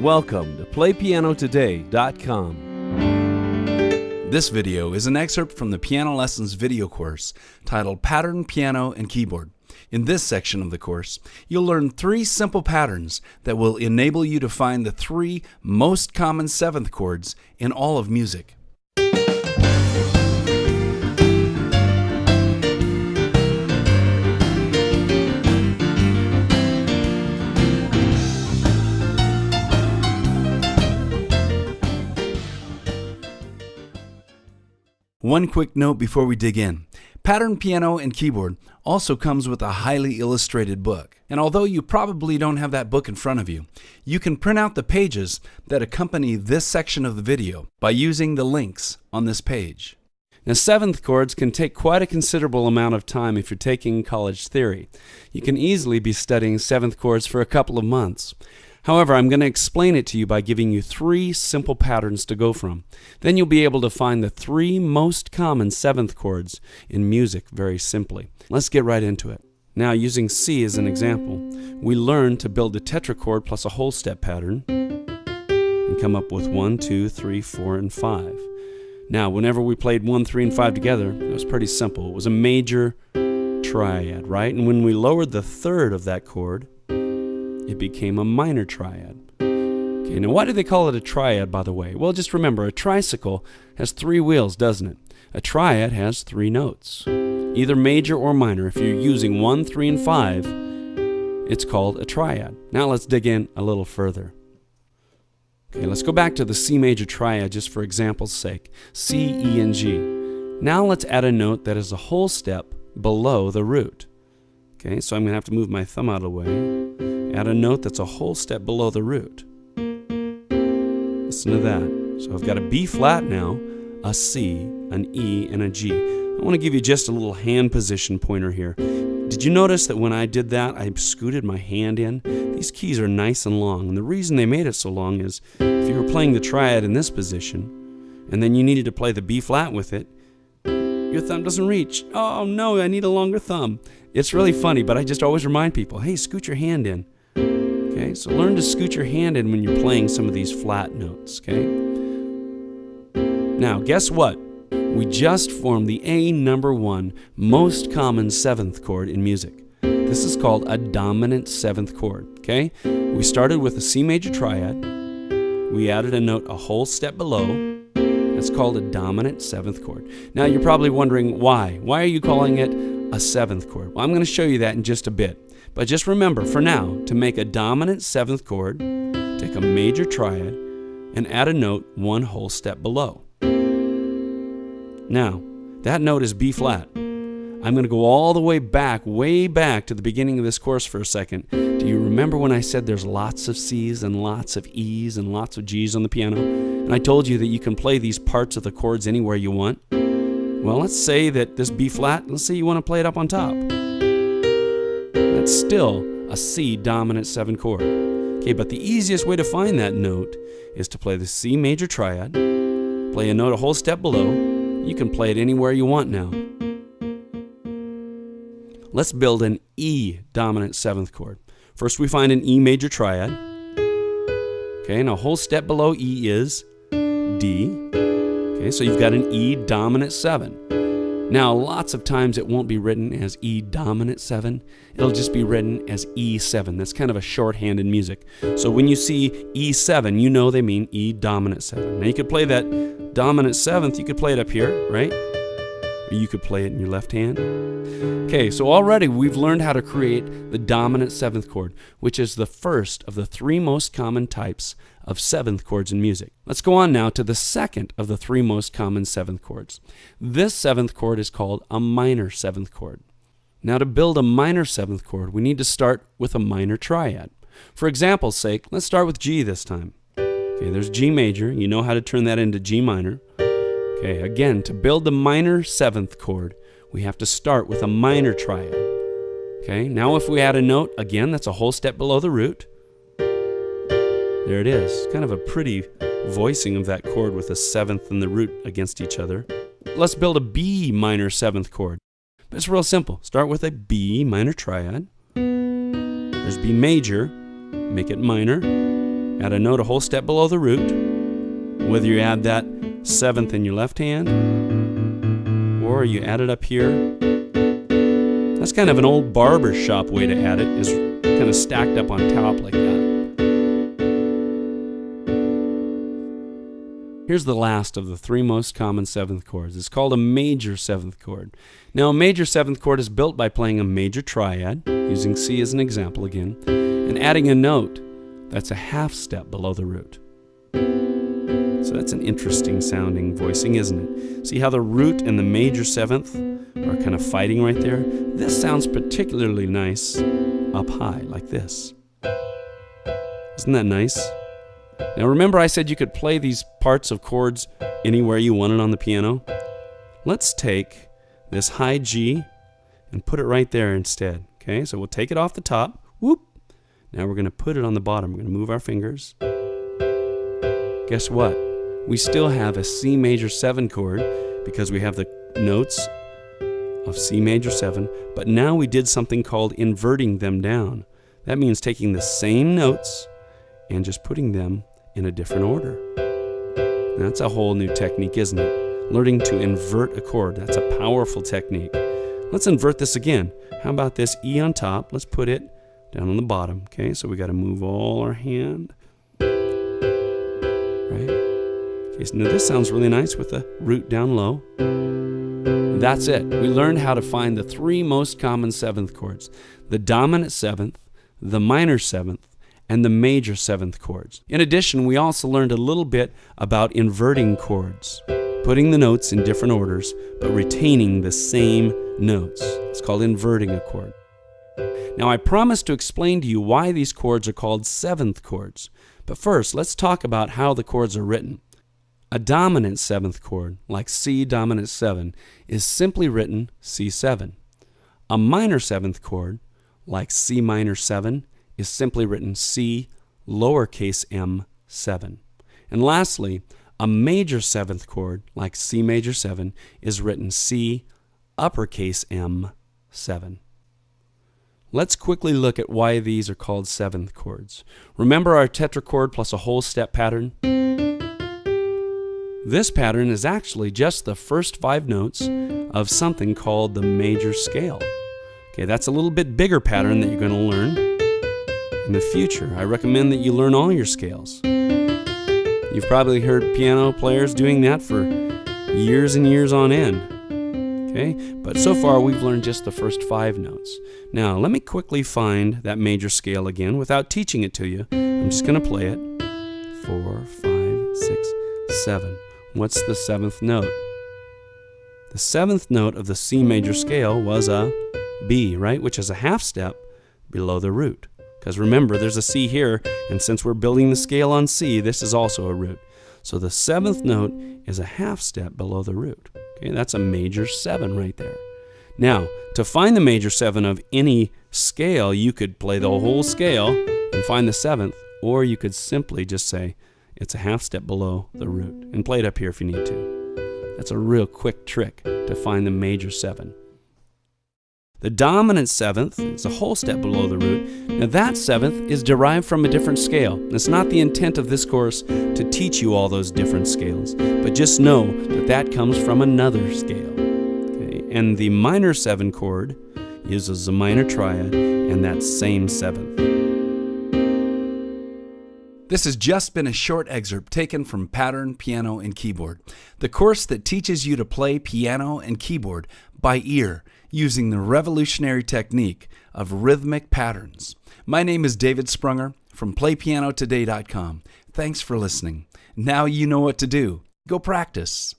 Welcome to PlayPianoToday.com. This video is an excerpt from the Piano Lessons video course titled Pattern Piano and Keyboard. In this section of the course, you'll learn 3 simple patterns that will enable you to find the 3 most common 7th chords in all of music. One quick note before we dig in. Pattern Piano and Keyboard also comes with a highly illustrated book. And although you probably don't have that book in front of you, you can print out the pages that accompany this section of the video by using the links on this page. Now, 7th chords can take quite a considerable amount of time if you're taking college theory. You can easily be studying 7th chords for a couple of months. However, I'm going to explain it to you by giving you 3 simple patterns to go from. Then you'll be able to find the 3 most common 7th chords in music very simply. Let's get right into it. Now, using C as an example, we learn to build a tetrachord plus a whole step pattern and come up with 1, 2, 3, 4, and 5. Now, whenever we played 1, 3, and 5 together, it was pretty simple. It was a major triad, right? And when we lowered the third of that chord, it became a minor triad. Okay, now why do they call it a triad, by the way? Well, just remember, a tricycle has 3 wheels, doesn't it? A triad has 3 notes, either major or minor. If you're using 1, 3, and 5, it's called a triad. Now let's dig in a little further. Okay, let's go back to the C major triad just for example's sake. C, E, and G. Now let's add a note that is a whole step below the root. Okay, so I'm going to have to move my thumb out of the way. Add a note that's a whole step below the root. Listen to that. So I've got a B flat now, a C, an E, and a G. I want to give you just a little hand position pointer here. Did you notice that when I did that, I scooted my hand in? These keys are nice and long, and the reason they made it so long is if you were playing the triad in this position, and then you needed to play the B flat with it, your thumb doesn't reach. Oh no, I need a longer thumb. It's really funny, but I just always remind people, hey, scoot your hand in. Okay, so learn to scoot your hand in when you're playing some of these flat notes, okay? Now, guess what? We just formed the #1 most common 7th chord in music. This is called a dominant 7th chord, okay? We started with a C major triad. We added a note a whole step below. It's called a dominant 7th chord. Now, you're probably wondering why. Why are you calling it a 7th chord? Well, I'm going to show you that in just a bit. But just remember, for now, to make a dominant 7th chord, take a major triad and add a note 1 whole step below. Now, that note is B flat. I'm going to go all the way back to the beginning of this course for a second. Do you remember when I said there's lots of C's and lots of E's and lots of G's on the piano? And I told you that you can play these parts of the chords anywhere you want. Well, let's say that this B flat, let's say you want to play it up on top. That's still a C dominant 7 chord. Okay, but the easiest way to find that note is to play the C major triad, play a note a whole step below. You can play it anywhere you want now. Let's build an E dominant 7th chord. First we find an E major triad. Okay, now a whole step below E is D. Okay, so you've got an E dominant 7. Now, lots of times it won't be written as E dominant 7. It'll just be written as E7. That's kind of a shorthand in music. So when you see E7, you know they mean E dominant 7. Now, you could play that dominant 7th. You could play it up here, right? Or you could play it in your left hand. Okay, so already we've learned how to create the dominant 7th chord, which is the first of the 3 most common types of 7th chords in music. Let's go on now to the second of the 3 most common 7th chords. This 7th chord is called a minor 7th chord. Now, to build a minor 7th chord, we need to start with a minor triad. For example's sake, let's start with G this time. Okay, there's G major. You know how to turn that into G minor. Okay, again, to build the minor 7th chord, we have to start with a minor triad. Okay, now if we add a note, again, that's a whole step below the root. There it is. Kind of a pretty voicing of that chord with the 7th and the root against each other. Let's build a B minor 7th chord. It's real simple. Start with a B minor triad. There's B major, make it minor, add a note a whole step below the root, whether you add that seventh in your left hand or you add it up here. That's kind of an old barber shop way to add it, is kind of stacked up on top like that. Here's the last of the three most common seventh chords. It's called a major seventh chord. Now, a major seventh chord is built by playing a major triad, using C as an example again, and adding a note that's a half step below the root. So that's an interesting sounding voicing, isn't it? See how the root and the major seventh are kind of fighting right there? This sounds particularly nice up high, like this. Isn't that nice? Now remember I said you could play these parts of chords anywhere you wanted on the piano? Let's take this high G and put it right there instead. Okay, so we'll take it off the top. Whoop! Now we're going to put it on the bottom. We're going to move our fingers. Guess what? We still have a C major 7 chord because we have the notes of C major 7, but now we did something called inverting them down. That means taking the same notes and just putting them in a different order. That's a whole new technique, isn't it? Learning to invert a chord. That's a powerful technique. Let's invert this again. How about this E on top? Let's put it down on the bottom. Okay, so we got to move all our hand. Right? Okay, so now this sounds really nice with the root down low. That's it. We learned how to find the three most common seventh chords: the dominant seventh, the minor seventh, and the major seventh chords. In addition, we also learned a little bit about inverting chords, putting the notes in different orders, but retaining the same notes. It's called inverting a chord. Now, I promised to explain to you why these chords are called seventh chords. But first, let's talk about how the chords are written. A dominant seventh chord, like C dominant 7, is simply written C7. A minor seventh chord, like C minor 7, is simply written C lowercase m 7. And lastly, a major seventh chord, like C major 7, is written C uppercase m 7. Let's quickly look at why these are called seventh chords. Remember our tetrachord plus a whole step pattern? This pattern is actually just the first 5 notes of something called the major scale. Okay, that's a little bit bigger pattern that you're going to learn in the future. I recommend that you learn all your scales. You've probably heard piano players doing that for years and years on end. Okay, but so far we've learned just the first 5 notes. Now let me quickly find that major scale again without teaching it to you. I'm just going to play it. 4, 5, 6, 7. What's the 7th note? The 7th note of the C major scale was a B, right? Which is a half step below the root. Because remember, there's a C here, and since we're building the scale on C, this is also a root. So the 7th note is a half step below the root. Okay, that's a major 7 right there. Now, to find the major 7 of any scale, you could play the whole scale and find the 7th, or you could simply just say it's a half step below the root and play it up here if you need to. That's a real quick trick to find the major 7. The dominant 7th is a whole step below the root. Now that 7th is derived from a different scale. It's not the intent of this course to teach you all those different scales, but just know that that comes from another scale. Okay? And the minor 7 chord uses a minor triad and that same 7th. This has just been a short excerpt taken from Pattern, Piano, and Keyboard, the course that teaches you to play piano and keyboard by ear using the revolutionary technique of rhythmic patterns. My name is David Sprunger from PlayPianoToday.com. Thanks for listening. Now you know what to do. Go practice.